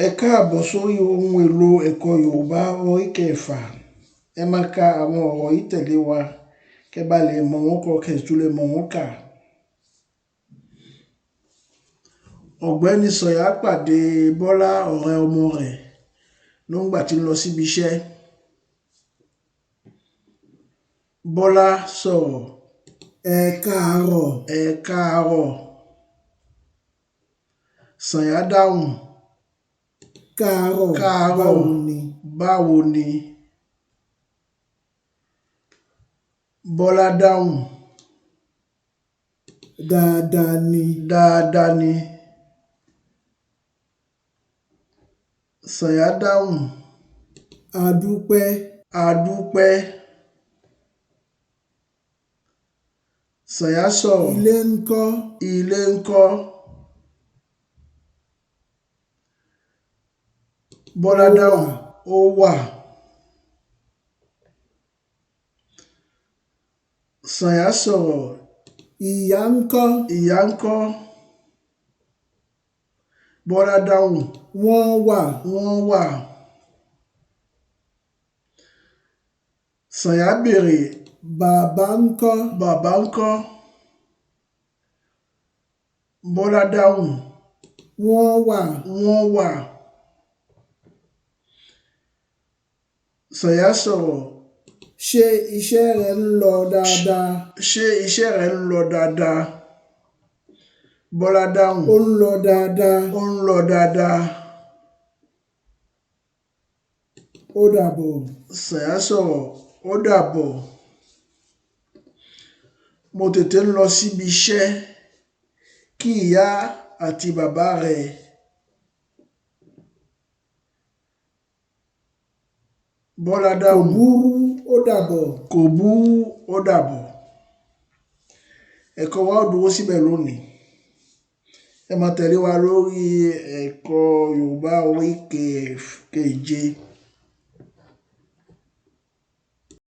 Ẹ káàbọ̀ sórí ohun èlò ẹ̀kọ́ Yorùbá orí kẹfà. Ẹ máa ka àwọn ọ̀rọ̀ yìí tẹ̀lé wa kẹ́ bá lè mọ̀ wọ́n kọ kẹ́ tún lè mọ̀ wọ́n kà. Ọ̀gbẹ́ni Sànyà pàdé Bọ́lá ọ̀rẹ́ ọmọ rẹ̀ nígbà tí ń lọ síbi iṣẹ́. Bọ́lá sọ̀rọ̀. Ẹ káàárọ̀. Ẹ káàárọ̀. Sànyà dáhùn. Káàárọ̀. Káàárọ̀. Báwo ni? Báwo ni? Bọ́lá dáhùn. Dáadáa ni. Dáadáa ni. Sànyà dáhùn. A dúpẹ́. A dúpẹ́. Sànyà sọ̀rọ̀. Ilé ńkọ́? Ilé ńkọ́? Bọ́lá dáhùn. Ó wà. Sànyà sọ̀rọ̀. Ìyá ńkọ́? Ìyá ńkọ́? Bọ́lá dáhùn. Wọ́n wà. Wọ́n wà. Sànyà béèrè. Bàbá ńkọ́? Bàbá ńkọ́? Bọ́lá dáhùn. Wọ́n wà. Wọ́n wà. Sànyà sọ̀rọ̀. Ṣé iṣẹ́ rẹ ń lọ dáadáa? Ṣé iṣẹ́ rẹ ń lọ dáadáa? Bọ́lá dáhùn. Ó ń lọ dáadáa. Ó ń lọ dáadáa. Ó dàbọ̀. Sànyà sọ̀rọ̀. Ó dàbọ̀. Mo tètè ń lọ síbi iṣẹ́ kí ìyá àti bàbá rẹ̀. Bọ́lá dáhùn. Kò burú, ó dàbọ̀. Kò burú, ó dàbọ̀. Ẹ̀kọ́ wa ó dúró síbẹ̀ lónìí. Ẹ máa tẹ̀lé wa lórí ẹ̀kọ́ Yorùbá orí keje.